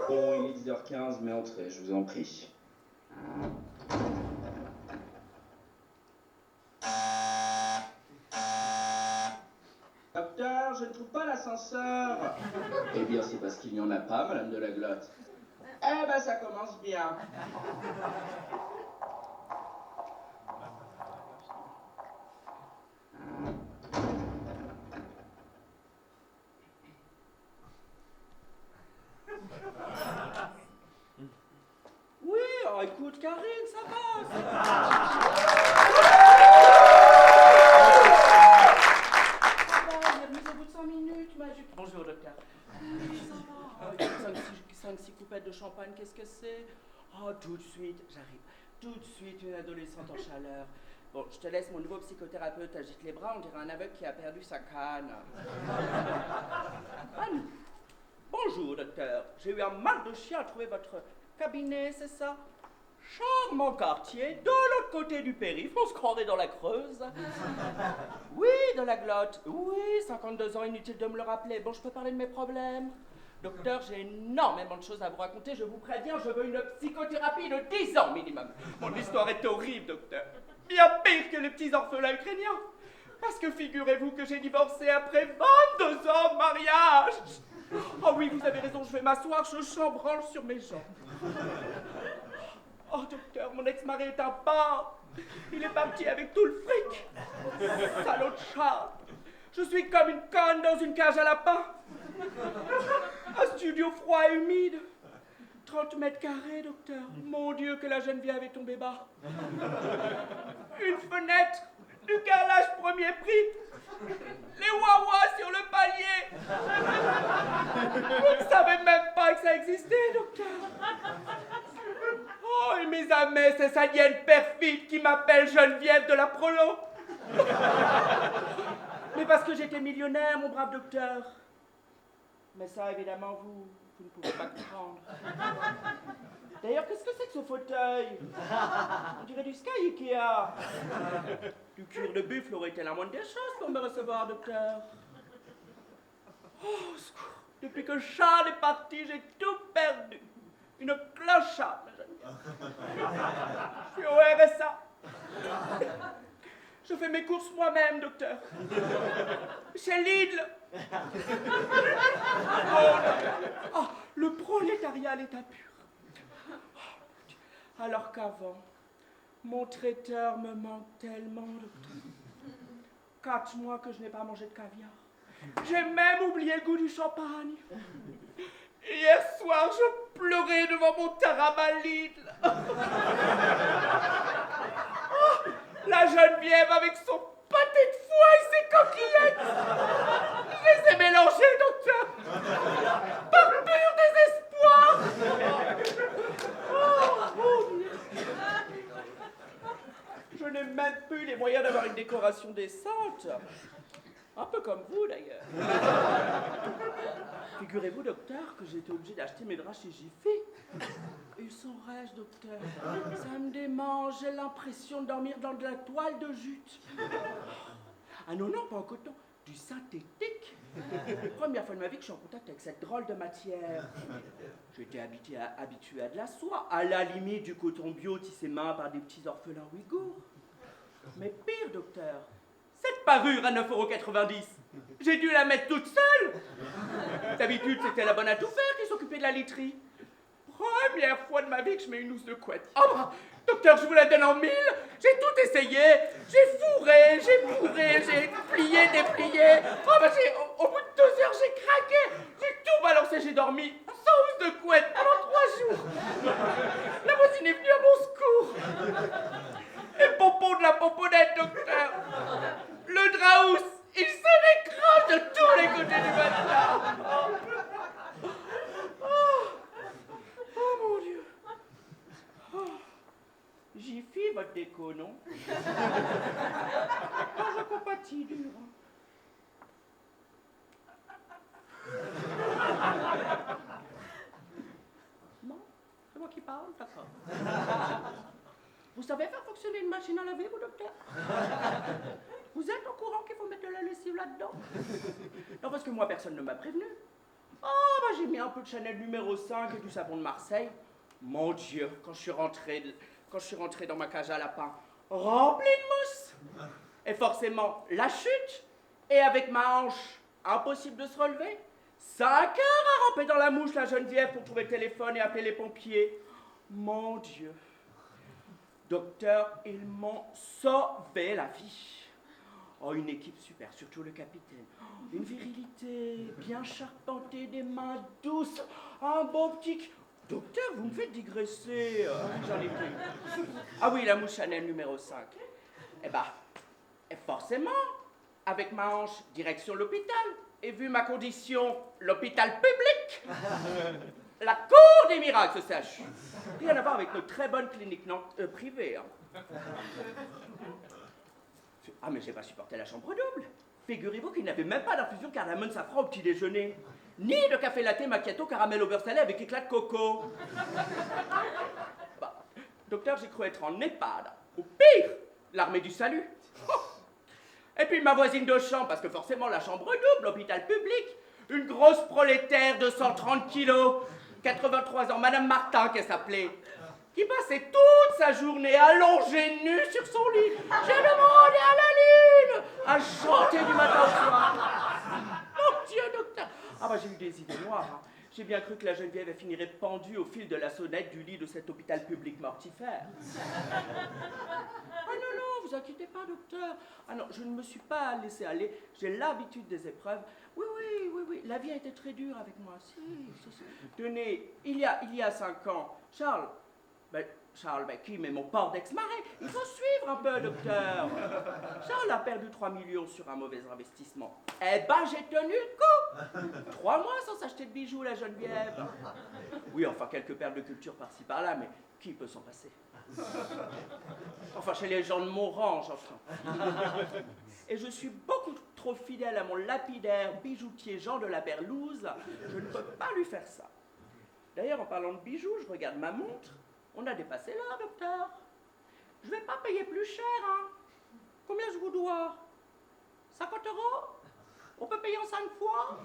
Bon, il est 10h15, mais entrez, je vous en prie. Docteur, je ne trouve pas l'ascenseur. Eh bien, c'est parce qu'il n'y en a pas, Madame de la Glotte. Eh ben, ça commence bien. Oui, oh, écoute, Karine, ça va. Il est remis au bout de 5 minutes, ma jupe. Bonjour, docteur. Ça va. 5-6 coupettes de champagne, qu'est-ce que c'est? Oh, tout de suite, j'arrive. Tout de suite, une adolescente en chaleur. Bon, je te laisse, mon nouveau psychothérapeute agite les bras, on dirait un aveugle qui a perdu sa canne. Bonjour, docteur. J'ai eu un mal de chien à trouver votre cabinet, c'est ça? Charmant quartier, de l'autre côté du périph', on se croirait dans la Creuse. Oui, de la Glotte. Oui, 52 ans, inutile de me le rappeler. Bon, je peux parler de mes problèmes. Docteur, j'ai énormément de choses à vous raconter. Je vous préviens, je veux une psychothérapie de 10 ans minimum. Mon histoire est horrible, docteur. Bien pire que les petits orphelins ukrainiens. Parce que figurez-vous que j'ai divorcé après 22 ans de mariage. Oh oui, vous avez raison, je vais m'asseoir, je chambranle sur mes jambes. Oh, docteur, mon ex-mari est un porc. Il est parti avec tout le fric. Salaud de chat. Je suis comme une conne dans une cage à lapins. Un studio froid et humide. 30 mètres carrés, docteur. Mon Dieu, que la Geneviève est tombée bas. Une fenêtre. Du carrelage premier prix. Les wawas sur le palier. Vous ne savez même pas que ça existait, docteur. Oh, et mes amis, c'est sa hyène perfide qui m'appelle Geneviève de la Prolo. Mais parce que j'étais millionnaire, mon brave docteur. Mais ça, évidemment, vous ne pouvez pas comprendre. D'ailleurs, qu'est-ce que c'est que ce fauteuil? On dirait du Sky Ikea. Du cuir de buffle aurait été la moindre des choses pour me recevoir, docteur. Oh, au secours. Depuis que Charles est parti, j'ai tout perdu. Une clochette, ma jeune. Je suis au RSA. Je fais mes courses moi-même, docteur. Chez Lidl. Oh, le prolétariat à l'état pur. Alors qu'avant, mon traiteur me manque tellement, docteur. 4 mois que je n'ai pas mangé de caviar. J'ai même oublié le goût du champagne. Hier soir, je pleurais devant mon tarama Lidl. Oh, la Geneviève avec son pâté de foie et ses coquillettes. Je les ai mélangées, docteur. Par pur désespoir. Oh, je n'ai même plus les moyens d'avoir une décoration décente. Un peu comme vous, d'ailleurs. Figurez-vous, docteur, que j'étais obligée d'acheter mes draps chez Jiffy. Ils sont rêches, docteur. Ça me démange. J'ai l'impression de dormir dans de la toile de jute. Ah non, non, pas en coton. Du synthétique. Première fois de ma vie que je suis en contact avec cette drôle de matière. J'étais habitué à de la soie, à la limite du coton bio tissé main par des petits orphelins ouïghours. Mais pire, docteur, cette parure à 9,90 €, j'ai dû la mettre toute seule. D'habitude, c'était la bonne à tout faire qui s'occupait de la literie. Première fois de ma vie que je mets une housse de couette. Oh, docteur, je vous la donne en 1000. J'ai tout essayé. J'ai fourré, j'ai bourré, j'ai plié, déplié. Oh, bah, au bout de 2 heures, j'ai craqué. J'ai tout balancé, j'ai dormi sans housse de couette pendant 3 jours. La voisine est venue à mon secours. Les pompons de la pomponnette, docteur. Le draus, il se décroche de tous les côtés du matelas. Oh mon Dieu. Oh. Jiffy, votre déco, non? Quand je compatis dur. Non? C'est moi qui parle? D'accord. Vous savez faire fonctionner une machine à laver, vous, docteur? Vous êtes au courant qu'il faut mettre de la lessive là-dedans? Non, parce que moi, personne ne m'a prévenu. Oh, bah j'ai mis un peu de Chanel numéro 5 et du savon de Marseille. Mon Dieu, quand je suis rentré dans ma cage à lapin, remplie de mousse. Et forcément, la chute. Et avec ma hanche, impossible de se relever. 5 heures à ramper dans la mouche, la Geneviève, pour trouver le téléphone et appeler les pompiers. Mon Dieu. Docteur, ils m'ont sauvé la vie. Oh, une équipe super, surtout le capitaine. Une virilité bien charpentée, des mains douces, un beau petit... Docteur, vous me faites digresser. J'en ai plus. Ah oui, la mouche Chanel numéro 5. Eh ben, forcément, avec ma hanche, direction l'hôpital. Et vu ma condition, l'hôpital public, la cour des miracles, ce CHU. Rien à voir avec notre très bonne clinique privée. Hein. Ah, mais j'ai pas supporté la chambre double. Figurez-vous qu'il n'avait même pas d'infusion cardamone safran au petit déjeuner. Ni de café latte macchiato caramel au beurre salé avec éclat de coco. Bah, docteur, j'ai cru être en EHPAD. Ou pire, l'armée du salut. Et puis ma voisine de chambre, parce que forcément la chambre double, l'hôpital public. Une grosse prolétaire de 130 kilos, 83 ans, Madame Martin qu'elle s'appelait. Qui passait toute sa journée allongée nue sur son lit. J'ai demandé à la lune à chanter du matin au soir. Mon Dieu, docteur. Ah bah j'ai eu des idées noires. Hein. J'ai bien cru que la Geneviève finirait pendue au fil de la sonnette du lit de cet hôpital public mortifère. Ah non, non, vous inquiétez pas, docteur. Ah non, je ne me suis pas laissé aller. J'ai l'habitude des épreuves. Oui, la vie a été très dure avec moi. Si. Tenez, il y a 5 ans, Charles, qui met mon port d'ex-mari? Il faut suivre un peu, docteur. Charles a perdu 3 millions sur un mauvais investissement. Eh ben, j'ai tenu le coup. 3 mois sans s'acheter de bijoux, la Geneviève. Oui, enfin, quelques perles de culture par-ci par-là, mais qui peut s'en passer? Enfin, chez les gens de mon rang, j'entends. Et je suis beaucoup trop fidèle à mon lapidaire bijoutier Jean de la Berlouze. Je ne peux pas lui faire ça. D'ailleurs, en parlant de bijoux, je regarde ma montre. On a dépassé l'heure, docteur. Je vais pas payer plus cher, hein. Combien je vous dois? 50 €? On peut payer en 5 fois?